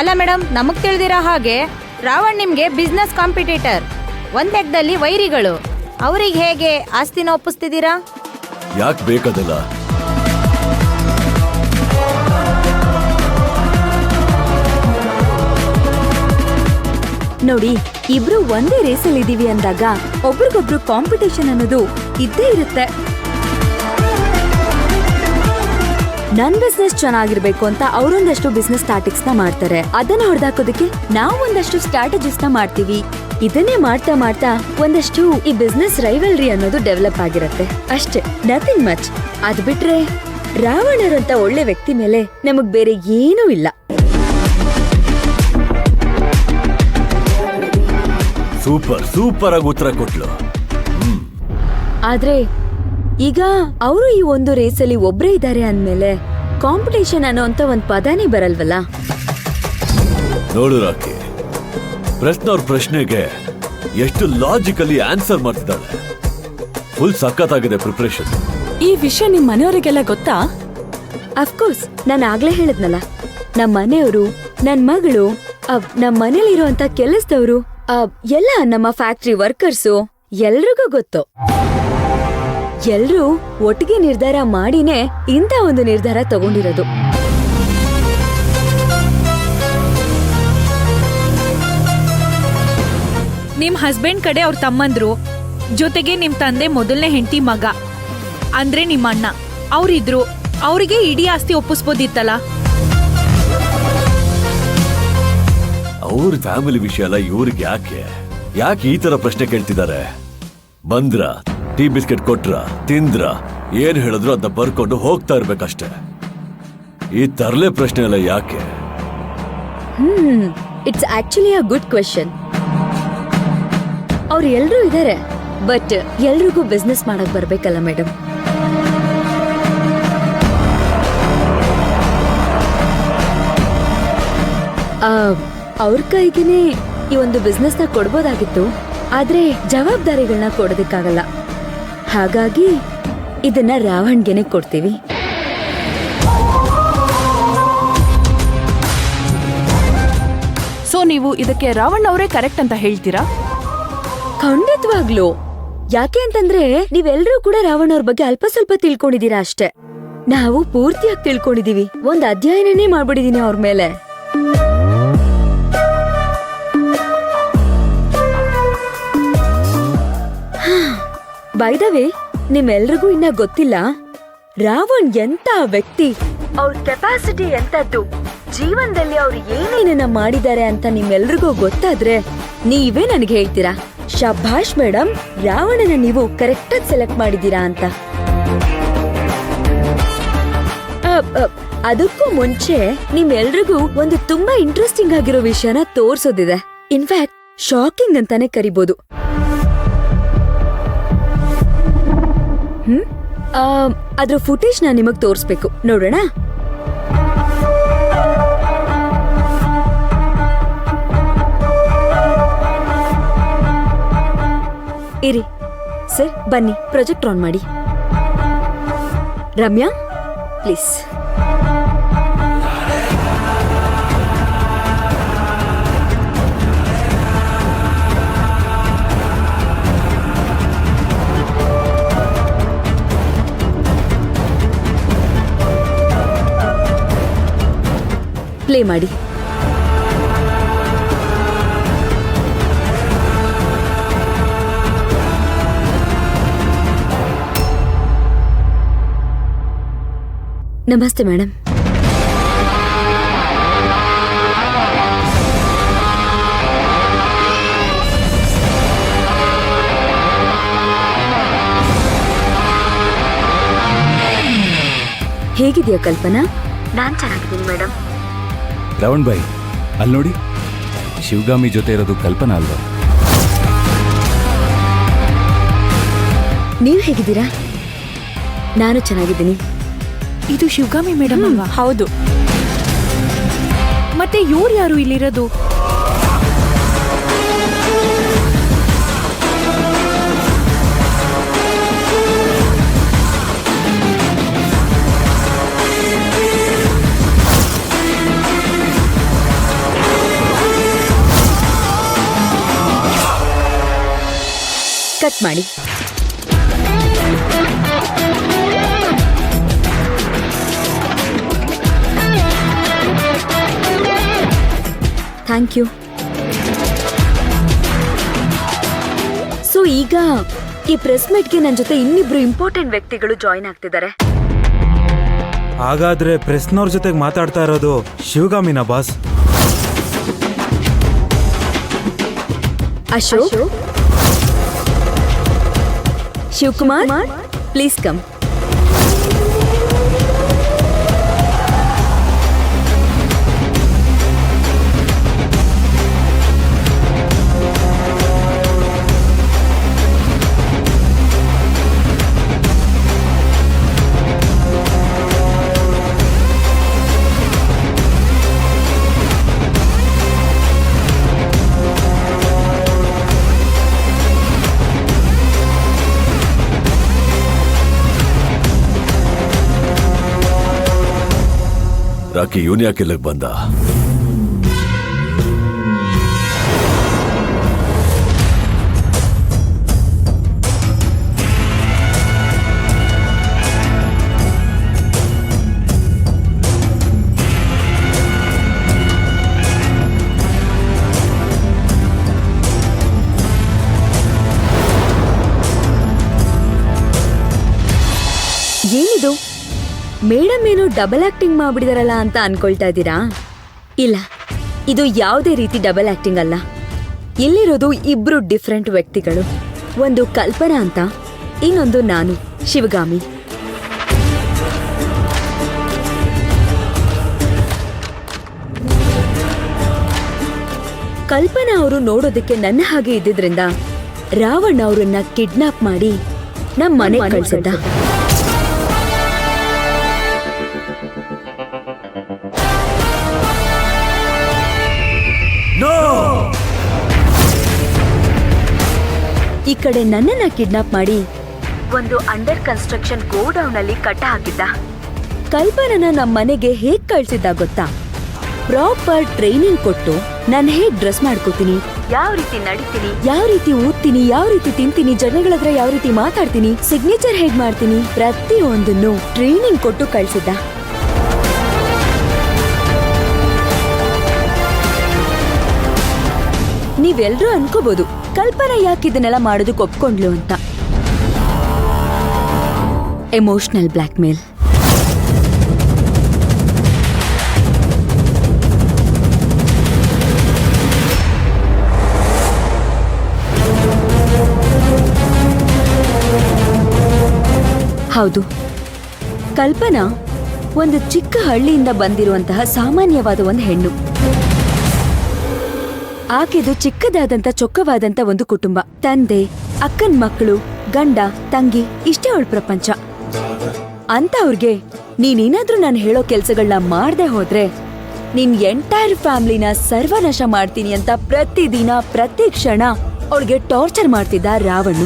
ಅಲ್ಲ ಮೇಡಮ್, ನಮಗ್ ತಿಳಿದಿರೋ ಹಾಗೆ ರಾವಣ್ ನಿಮ್ಗೆ ಬಿಸ್ನೆಸ್ ಕಾಂಪಿಟೇಟರ್, ಒಂದ್ ಲೆಕ್ಕದಲ್ಲಿ ವೈರಿಗಳು. ಅವ್ರಿಗೆ ಹೇಗೆ ಆಸ್ತಿನ ಒಪ್ಪಿಸ್ತಿದ್ದೀರಾ? ಯಾಕೆ ಬೇಕದಲ್ಲ? ನೋಡಿ, ಇಬ್ರು ಒಂದೇ ರೇಸಲ್ಲಿ ಇದೀವಿ ಅಂದಾಗ ಒಬ್ರಿಗೊಬ್ರು ಕಾಂಪಿಟೇಷನ್ ಅನ್ನೋದು ಇದ್ದೇ ಇರುತ್ತೆ. ನನ್ ಬಿಸ್ನೆಸ್ ಚೆನ್ನಾಗಿರ್ಬೇಕು ಅಂತ ಅವರೊಂದಷ್ಟು ಬಿಸ್ನೆಸ್ ಸ್ಟಾರ್ಟಿಕ್ಸ್ ನ ಮಾಡ್ತಾರೆ, ಅದನ್ನ ಹೊಡೆದಾಕೋದಕ್ಕೆ ನಾವು ಒಂದಷ್ಟು ಸ್ಟ್ರಾಟಜಿಸ್ ನ ಮಾಡ್ತೀವಿ. ಇದನ್ನೇ ಮಾಡ್ತಾ ಮಾಡ್ತಾ ಒಂದಷ್ಟು ಈ ಬಿಸ್ನೆಸ್ ರೈವಲ್ರಿ ಅನ್ನೋದು ಡೆವಲಪ್ ಆಗಿರತ್ತೆ ಅಷ್ಟೇ, ನಥಿಂಗ್ ಮಚ್. ಅದ್ ಬಿಟ್ರೆ ರಾವಣರಂತ ಒಳ್ಳೆ ವ್ಯಕ್ತಿ ಮೇಲೆ ನಮಗ್ ಬೇರೆ ಏನೂ ಇಲ್ಲ. ಸೂಪರ್ ಸೂಪರ್ ಆಗಿ ಉತ್ತರ ಕೊಟ್ಲು. ಆದ್ರೆ ಈಗ ಅವರು ಈ ಒಂದು ರೇಸಲ್ಲಿ ಒಬ್ರೇ ಇದ್ದಾರೆ ಅಂದ್ಮೇಲೆ ಕಾಂಪಿಟೇಷನ್ ಅನ್ನೋಂತ ಒಂದ್ ಪದಾನೇ ಬರಲ್ವಲ್ಲ. ನೋಡು ರಾಕಿ, ಪ್ರಶ್ನವ್ರ ಪ್ರಶ್ನೆಗೆ ಎಷ್ಟು ಲಾಜಿಕಲಿ ಆನ್ಸರ್ ಮಾಡ್ತಿದ್ದಾಳೆ. ಫುಲ್ ಸಖತ್ತಾಗಿದೆ ಪ್ರಿಪರೇಷನ್. ಈ ವಿಷಯ ನಿಮ್ ಮನೆಯವರಿಗೆಲ್ಲ ಗೊತ್ತಾ? ಅಫ್ಕೋರ್ಸ್, ನಾನು ಆಗ್ಲೇ ಹೇಳಿದ್ನಲ್ಲ, ನಮ್ ಮನೆಯವರು, ನನ್ ಮಗಳು, ನಮ್ ಮನೇಲಿರುವಂತ ಕೆಲಸದವರು, ಎಲ್ಲ ನಮ್ಮ ಫ್ಯಾಕ್ಟ್ರಿ ವರ್ಕರ್ಸು ಎಲ್ರಿಗೂ ಗೊತ್ತು. ಎಲ್ರೂ ಒಟ್ಟಿಗೆ ನಿರ್ಧಾರ ಮಾಡಿನೇ ಇಂಥ ಒಂದು ನಿರ್ಧಾರ ತಗೊಂಡಿರೋದು. ನಿಮ್ ಹಸ್ಬೆಂಡ್ ಕಡೆ ಅವ್ರ ತಮ್ಮಂದ್ರು, ಜೊತೆಗೆ ನಿಮ್ ತಂದೆ ಮೊದಲನೇ ಹೆಂಡತಿ ಮಗ ಅಂದ್ರೆ ನಿಮ್ಮ ಅಣ್ಣ ಅವ್ರಿದ್ರು. ಅವ್ರಿಗೆ ಇಡೀ ಆಸ್ತಿ ಒಪ್ಪಿಸ್ಬೋದಿತ್ತಲ್ಲ. ಅವ್ರ ಫ್ಯಾಮಿಲಿ ವಿಷಯ ಅಲ್ಲ, ಇವ್ರಿಗೆ ಯಾಕೆ ಈ ತರ ಪ್ರಶ್ನೆ ಕೇಳ್ತಿದ್ದಾರೆ? ಬಂದ್ರ, ಟೀ ಬಿಸ್ಕೆಟ್ ಕೊಟ್ರ, ತಿಂದ್ರ, ಏನ್ ಹೇಳಿದ್ರು ಅದನ್ನ ಬರ್ಕೊಂಡು ಹೋಗ್ತಾ ಇರ್ಬೇಕಷ್ಟೆ. ಈ ತರಲೆ ಪ್ರಶ್ನೆ ಎಲ್ಲ ಯಾಕೆ? It's actually a good question. ಅವ್ರು ಎಲ್ರೂ ಇದಾರೆ, ಬಟ್ ಎಲ್ರಿಗೂ ಬಿಸ್ನೆಸ್ ಮಾಡಕ್ ಬರ್ಬೇಕಲ್ಲ ಮೇಡಮ್. ಅವ್ರ ಕೈಗೇನೆ ಈ ಒಂದು ಬಿಸ್ನೆಸ್ ನ ಕೊಡ್ಬೋದಾಗಿತ್ತು, ಆದ್ರೆ ಜವಾಬ್ದಾರಿಗಳನ್ನ ಕೊಡೋದಕ್ಕಾಗಲ್ಲ. ಹಾಗಾಗಿ ಇದನ್ನ ರಾವಣ್ಗೆನೆ ಕೊಡ್ತೀವಿ. ಸೊ ನೀವು ಇದಕ್ಕೆ ರಾವಣ್ ಅವರೇ ಕರೆಕ್ಟ್ ಅಂತ ಹೇಳ್ತೀರಾ? ಖಂಡಿತವಾಗ್ಲು. ಯಾಕೆ ಅಂತಂದ್ರೆ ನೀವೆಲ್ರೂ ಕೂಡ ರಾವಣ್ ಅವ್ರ ಬಗ್ಗೆ ಅಲ್ಪ ಸ್ವಲ್ಪ ತಿಳ್ಕೊಂಡಿದೀರಾ ಅಷ್ಟೇ. ನಾವು ಪೂರ್ತಿಯಾಗಿ ತಿಳ್ಕೊಂಡಿದೀವಿ, ಒಂದ್ ಅಧ್ಯಯನನೇ ಮಾಡ್ಬಿಟ್ಟಿದೀನಿ ಅವ್ರ ಮೇಲೆ. ಬೈ ದ ವೇ, ನಿಮ್ಮೆಲ್ರಿಗೂ ಇನ್ನ ಗೊತ್ತಿಲ್ಲ ರಾವಣ್ ಎಂತ ವ್ಯಕ್ತಿ, ಅವ್ರ ಕೆಪಾಸಿಟಿ ಎಂತದ್ದು, ಜೀವನದಲ್ಲಿ ಅವ್ರು ಏನೇನನ್ನ ಮಾಡಿದ್ದಾರೆ ಅಂತ ನಿಮ್ಮೆಲ್ರಿಗೂ ಗೊತ್ತಾದ್ರೆ ನೀವೇ ನನಗೆ ಹೇಳ್ತೀರಾ, ಶಭಾಷ್ ಮೇಡಮ್, ರಾವಣನ ನೀವು ಕರೆಕ್ಟಾಗಿ ಸೆಲೆಕ್ಟ್ ಮಾಡಿದೀರಾ ಅಂತ. ಅದಕ್ಕೂ ಮುಂಚೆ ನಿಮ್ಮೆಲ್ರಿಗೂ ಒಂದು ತುಂಬಾ ಇಂಟ್ರೆಸ್ಟಿಂಗ್ ಆಗಿರೋ ವಿಷಯನ ತೋರ್ಸೋದಿದೆ. ಇನ್ಫ್ಯಾಕ್ಟ್ ಶಾಕಿಂಗ್ ಅಂತಾನೆ ಕರಿಬಹುದು. ಅದ್ರ ಫುಟೇಜ್ ನ ನಿಮಗ್ ತೋರಿಸ್ಬೇಕು, ನೋಡೋಣ. ಇರಿ ಸರ್, ಬನ್ನಿ ಪ್ರೊಜೆಕ್ಟ್ ಆನ್ ಮಾಡಿ. ರಮ್ಯಾ ಪ್ಲೀಸ್. ಪ್ಲೇ ಮಾಡಿ. ನಮಸ್ತೆ ಮೇಡಮ್. ಹೇಗಿದೆಯಾ ಕಲ್ಪನಾ? ನಾನ್ ಚೆನ್ನಾಗಿದ್ದೀನಿ ಮೇಡಮ್. ರಾವಣ್ ಬಾಯ್, ಅಲ್ಲಿ ನೋಡಿ, ಶಿವಗಾಮಿ ಜೊತೆ ಇರೋದು ಕಲ್ಪನಾ ಅಲ್ವಾ? ನೀವು ಹೇಗಿದ್ದೀರಾ? ನಾನು ಚೆನ್ನಾಗಿದ್ದೀನಿ. ಇದು ಶಿವಗಾಮಿ ಮೇಡಮ್ ಅಲ್ವಾ? ಹೌದು. ಮತ್ತೆ ಇವ್ರು ಯಾರು ಇಲ್ಲಿರೋದು? ಸ್ಟಾರ್ಟ್ ಮಾಡಿ. Thank you. ಸೊ ಈಗ ಈ ಪ್ರೆಸ್ ಮೀಟ್ಗೆ ನನ್ನ ಜೊತೆ ಇನ್ನಿಬ್ರು ಇಂಪಾರ್ಟೆಂಟ್ ವ್ಯಕ್ತಿಗಳು ಜಾಯಿನ್ ಆಗ್ತಿದ್ದಾರೆ. ಹಾಗಾದ್ರೆ ಪ್ರೆಸ್ನವ್ರ ಜೊತೆಗೆ ಮಾತಾಡ್ತಾ ಇರೋದು ಶಿವಗಾಮಿನ boss? Ashok, Shivakumar, please come. Rocky ಇವನ್ ಯಾಕೆ ಇಲ್ಲಿಗೆ ಬಂದ? ಏನಿದು, ಮೇಡಮ್ ಏನು ಡಬಲ್ ಆಕ್ಟಿಂಗ್ ಮಾಡ್ಬಿಡಿದಾರಲ್ಲ ಅಂತ ಅನ್ಕೊಳ್ತಾ ಇದ್ದೀರಾ? ಇಲ್ಲ, ಇದು ಯಾವುದೇ ರೀತಿ ಡಬಲ್ ಆಕ್ಟಿಂಗ್ ಅಲ್ಲ. ಇಲ್ಲಿರೋದು ಇಬ್ರು ಡಿಫ್ರೆಂಟ್ ವ್ಯಕ್ತಿಗಳು. ಒಂದು ಕಲ್ಪನಾ ಅಂತ, ಇನ್ನೊಂದು ನಾನು, ಶಿವಗಾಮಿ. ಕಲ್ಪನಾ ಅವರು ನೋಡೋದಕ್ಕೆ ನನ್ನ ಹಾಗೆ ಇದ್ದಿದ್ರಿಂದ ರಾವಣ ಅವರನ್ನ ಕಿಡ್ನಾಪ್ ಮಾಡಿ ನಮ್ಮ ಮನೆಗೆ ಕಳ್ಸಿದ್ದ. ಈ ಕಡೆ ನನ್ನನ್ನ ಕಿಡ್ನಾಪ್ ಮಾಡಿ ಒಂದು ಅಂಡರ್ ಕನ್ಸ್ಟ್ರಕ್ಷನ್ ಗೋಡೌನ್ ಅಲ್ಲಿ ಕಟ್ಟ ಹಾಕಿದ್ದ. ಕಲ್ಪನನ ನಮ್ಮ ಮನೆಗೆ ಹೇಗ್ ಕಳ್ಸಿದ್ದ ಗೊತ್ತಾ? ಪ್ರಾಪರ್ ಟ್ರೈನಿಂಗ್ ಕೊಟ್ಟು ನಾನು ಹೇಗ್ ಡ್ರೆಸ್ ಮಾಡ್ಕೋತೀನಿ, ಯಾವ ರೀತಿ ನಡಿತೀನಿ, ಯಾವ ರೀತಿ ಓದ್ತೀನಿ, ಯಾವ ರೀತಿ ತಿಂತೀನಿ, ಜನಗಳ ಹತ್ರ ಯಾವ ರೀತಿ ಮಾತಾಡ್ತೀನಿ, ಸಿಗ್ನೇಚರ್ ಹೇಗ್ ಮಾಡ್ತೀನಿ, ಪ್ರತಿಯೊಂದನ್ನು ಟ್ರೈನಿಂಗ್ ಕೊಟ್ಟು ಕಳ್ಸಿದ್ದ. ನೀವೆಲ್ರೂ ಅನ್ಕೋಬಹುದು ಕಲ್ಪನಾ ಯಾಕೆ ಇದನ್ನೆಲ್ಲ ಮಾಡೋದಕ್ಕೆ ಒಪ್ಕೊಂಡ್ಲು ಅಂತ. ಎಮೋಷನಲ್ ಬ್ಲ್ಯಾಕ್ ಮೇಲ್. ಹೌದು, ಕಲ್ಪನಾ ಒಂದು ಚಿಕ್ಕ ಹಳ್ಳಿಯಿಂದ ಬಂದಿರುವಂತಹ ಸಾಮಾನ್ಯವಾದ ಒಂದು ಹೆಣ್ಣು. ಆಕೆದು ಚಿಕ್ಕದಾದಂತ ಚೊಕ್ಕವಾದಂತ ಒಂದು ಕುಟುಂಬ. ತಂದೆ, ಅಕ್ಕನ ಮಕ್ಕಳು, ಗಂಡ, ತಂಗಿ, ಇಷ್ಟೇ ಅವಳ ಪ್ರಪಂಚ. ಅಂತ ಅವ್ರಿಗೆ ನೀನೇನಾದ್ರೂ ನಾನು ಹೇಳೋ ಕೆಲ್ಸಗಳನ್ನ ಮಾಡದೆ ಹೋದ್ರೆ ನಿನ್ ಎಂಟೈರ್ ಫ್ಯಾಮಿಲಿನ ಸರ್ವನಾಶ ಮಾಡ್ತೀನಿ ಅಂತ ಪ್ರತಿದಿನ ಪ್ರತಿ ಕ್ಷಣ ಅವಳಿಗೆ ಟಾರ್ಚರ್ ಮಾಡ್ತಿದ್ದ ರಾವಣ.